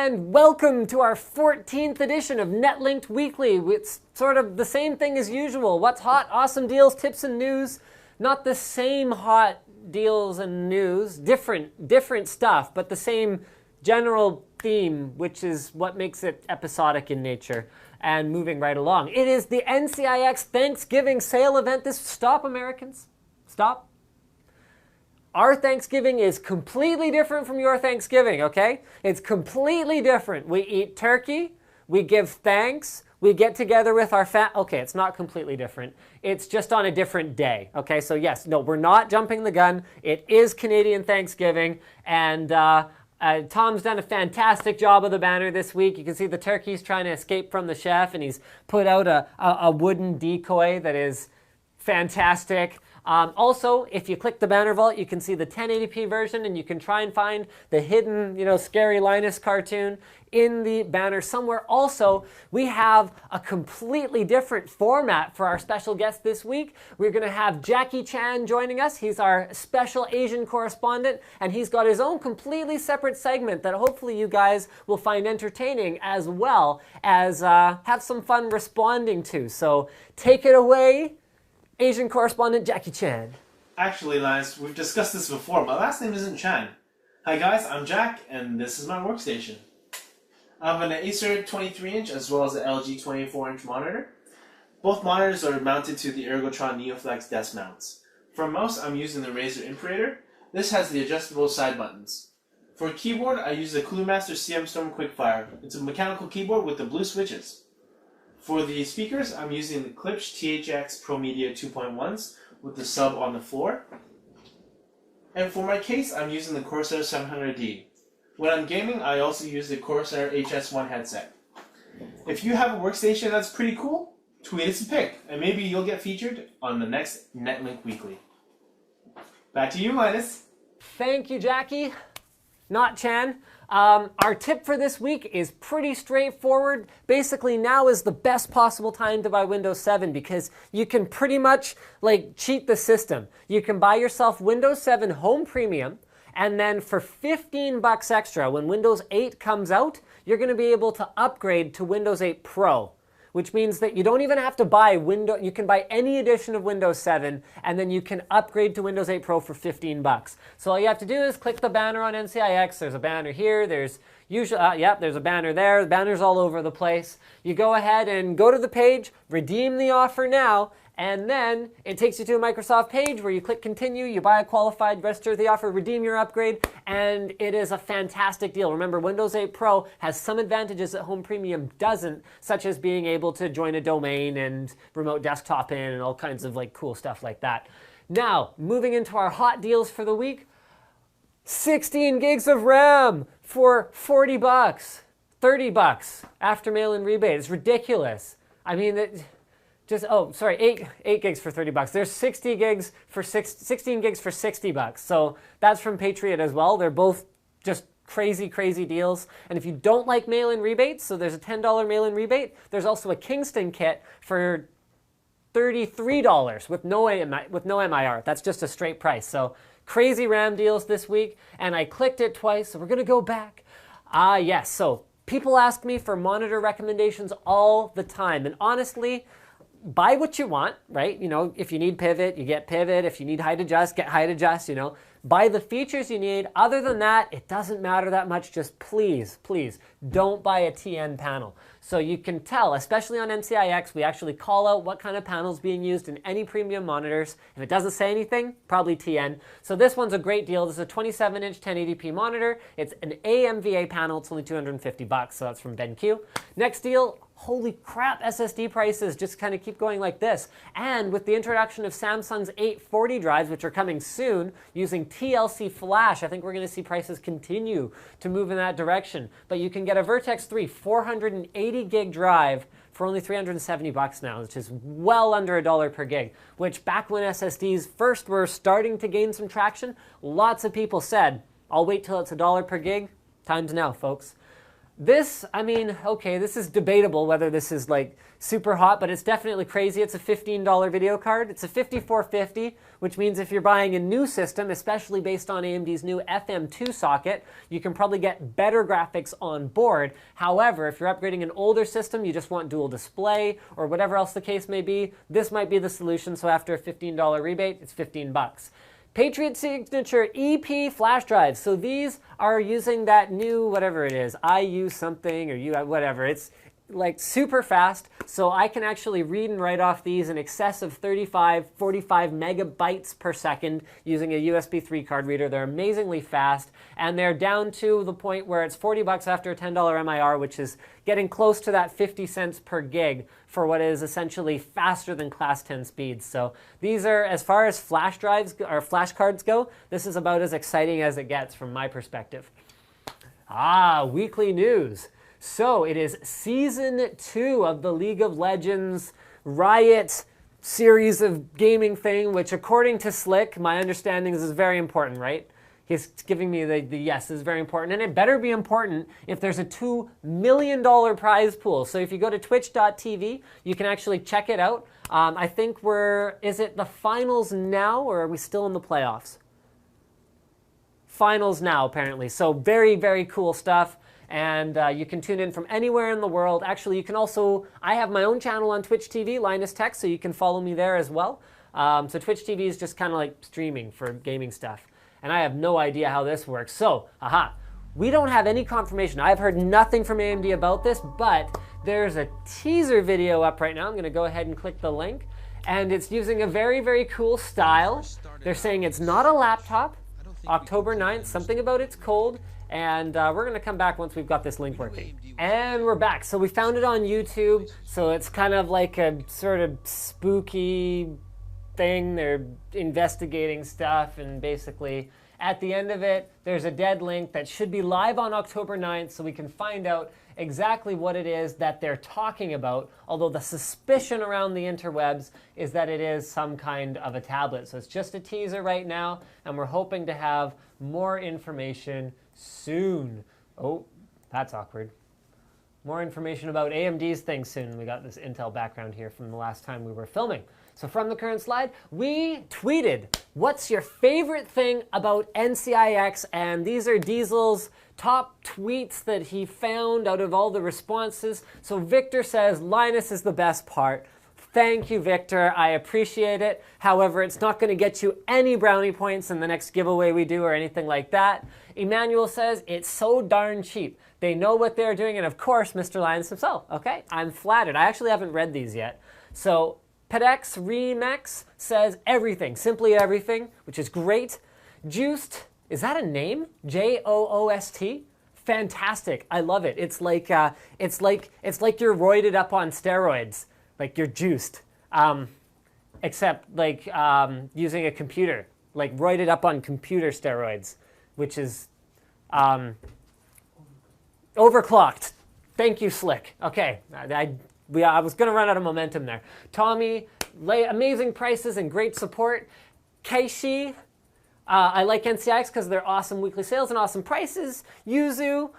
And welcome to our 14th edition of Netlinked Weekly. It's sort of the same thing as usual. What's hot, awesome deals, tips, and news. Not the same hot deals and news, different stuff, but the same general theme, which is what makes it episodic in nature and moving right along. It is the NCIX Thanksgiving sale event. Stop, Americans. Stop. Our Thanksgiving is completely different from your Thanksgiving, okay? It's completely different. We eat turkey, we give thanks, we get together with our okay, it's not completely different. It's just on a different day, okay? So yes, no, we're not jumping the gun. It is Canadian Thanksgiving, and Tom's done a fantastic job of the banner this week. You can see the turkey's trying to escape from the chef, and he's put out a wooden decoy that is fantastic. Also, if you click the banner vault, you can see the 1080p version, and you can try and find the hidden, scary Linus cartoon in the banner somewhere. Also, we have a completely different format for our special guest this week. We're going to have Jackie Chan joining us. He's our special Asian correspondent, and he's got his own completely separate segment that hopefully you guys will find entertaining as well as have some fun responding to. So take it away, Asian correspondent Jackie Chan. Actually, Lance, we've discussed this before. My last name isn't Chan. Hi guys, I'm Jack, and this is my workstation. I have an Acer 23-inch as well as an LG 24-inch monitor. Both monitors are mounted to the Ergotron NeoFlex desk mounts. For a mouse, I'm using the Razer Imperator. This has the adjustable side buttons. For a keyboard, I use the ClueMaster CM Storm Quickfire. It's a mechanical keyboard with the blue switches. For the speakers, I'm using the Klipsch THX Pro Media 2.1s with the sub on the floor. And for my case, I'm using the Corsair 700D. When I'm gaming, I also use the Corsair HS1 headset. If you have a workstation that's pretty cool, tweet us a pic, and maybe you'll get featured on the next Netlink Weekly. Back to you, Linus. Thank you, Jackie. Not Chan. Our tip for this week is pretty straightforward. Basically, now is the best possible time to buy Windows 7 because you can pretty much cheat the system. You can buy yourself Windows 7 Home Premium, and then for $15 extra, when Windows 8 comes out, you're going to be able to upgrade to Windows 8 Pro, which means that you don't even have to buy you can buy any edition of Windows 7, and then you can upgrade to Windows 8 Pro for $15. So all you have to do is click the banner on NCIX. There's a banner here. There's usually, there's a banner there. The banner's all over the place. You go ahead and go to the page, redeem the offer now, and then it takes you to a Microsoft page where you click continue, you buy a qualified, register the offer, redeem your upgrade, and it is a fantastic deal. Remember, Windows 8 Pro has some advantages that Home Premium doesn't, such as being able to join a domain and remote desktop in and all kinds of cool stuff like that. Now, moving into our hot deals for the week, 16 gigs of RAM for $40, $30 after mail-in rebate. It's ridiculous. I mean, eight gigs for $30. There's 16 gigs for $60. So that's from Patriot as well. They're both just crazy, crazy deals. And if you don't like mail-in rebates, so there's a $10 mail-in rebate. There's also a Kingston kit for $33 with no MIR. That's just a straight price. So crazy RAM deals this week. And I clicked it twice, so we're going to go back. Yes, so people ask me for monitor recommendations all the time. And honestly, buy what you want, right? If you need pivot, you get pivot. If you need height adjust, get height adjust, Buy the features you need. Other than that, it doesn't matter that much. Just please, please don't buy a TN panel. So you can tell, especially on NCIX, we actually call out what kind of panel is being used in any premium monitors. If it doesn't say anything, probably TN. So this one's a great deal. This is a 27-inch 1080p monitor. It's an AMVA panel. It's only $250, so that's from BenQ. Next deal, holy crap, SSD prices just kind of keep going like this. And with the introduction of Samsung's 840 drives, which are coming soon, using TLC flash, I think we're going to see prices continue to move in that direction. But you can get a Vertex 3 480 gig drive for only $370 now, which is well under $1 per gig, which back when SSDs first were starting to gain some traction, lots of people said, I'll wait till it's $1 per gig. Time's now, folks. This, I mean, okay, this is debatable whether this is like super hot, but it's definitely crazy. It's a $15 video card. It's a 5450, which means if you're buying a new system, especially based on AMD's new FM2 socket, you can probably get better graphics on board. However, if you're upgrading an older system, you just want dual display or whatever else the case may be, this might be the solution. So after a $15 rebate, it's 15 bucks. Patriot Signature EP flash drives. So these are using that new, whatever it is, IU something or you whatever. It's like super fast. So I can actually read and write off these in excess of 35, 45 megabytes per second using a USB 3 card reader. They're amazingly fast, and they're down to the point where it's 40 bucks after a $10 MIR, which is getting close to that 50 cents per gig for what is essentially faster than Class 10 speeds. So these are, as far as flash drives or flash cards go, this is about as exciting as it gets from my perspective. Weekly news. So it is Season 2 of the League of Legends Riot series of gaming thing, which according to Slick, my understanding is very important, right? He's giving me the yes, this is very important. And it better be important if there's a $2 million prize pool. So if you go to twitch.tv, you can actually check it out. I think is it the finals now, or are we still in the playoffs? Finals now, apparently. So very, very cool stuff. And you can tune in from anywhere in the world. Actually, you can also, I have my own channel on Twitch TV, Linus Tech, so you can follow me there as well. So Twitch TV is just kind of like streaming for gaming stuff. And I have no idea how this works. So, we don't have any confirmation. I've heard nothing from AMD about this, but there's a teaser video up right now. I'm going to go ahead and click the link. And it's using a very, very cool style. They're saying it's not a laptop. October 9th, something about it's cold. And we're going to come back once we've got this link working. And we're back. So we found it on YouTube. So it's kind of like a sort of spooky thing. They're investigating stuff. And basically, at the end of it, there's a dead link that should be live on October 9th. So we can find out exactly what it is that they're talking about. Although the suspicion around the interwebs is that it is some kind of a tablet. So it's just a teaser right now. And we're hoping to have more information soon. Oh, that's awkward. More information about AMD's thing soon. We got this Intel background here from the last time we were filming. So from the current slide, we tweeted, what's your favorite thing about NCIX? And these are Diesel's top tweets that he found out of all the responses. So Victor says, Linus is the best part. Thank you, Victor. I appreciate it. However, it's not going to get you any brownie points in the next giveaway we do or anything like that. Emmanuel says, it's so darn cheap. They know what they're doing. And of course, Mr. Lyons himself. Okay, I'm flattered. I actually haven't read these yet. So Pedex Remex says everything, simply everything, which is great. Juiced, is that a name? Joost? Fantastic. I love it. It's like you're roided up on steroids. Like you're juiced, except like using a computer, like roided up on computer steroids, which is overclocked. Thank you, Slick. Okay, I was going to run out of momentum there. Tommy, amazing prices and great support. Keishi, I like NCIX because they're awesome weekly sales and awesome prices. Yuzu,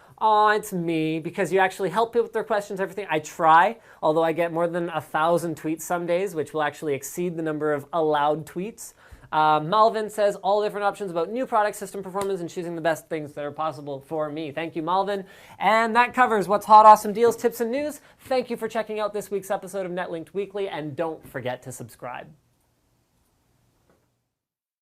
it's me, because you actually help people with their questions, everything. I try, although I get more than 1,000 tweets some days, which will actually exceed the number of allowed tweets. Malvin says all different options about new product system performance and choosing the best things that are possible for me. Thank you, Malvin. And that covers what's hot, awesome deals, tips, and news. Thank you for checking out this week's episode of Netlinked Weekly, and don't forget to subscribe.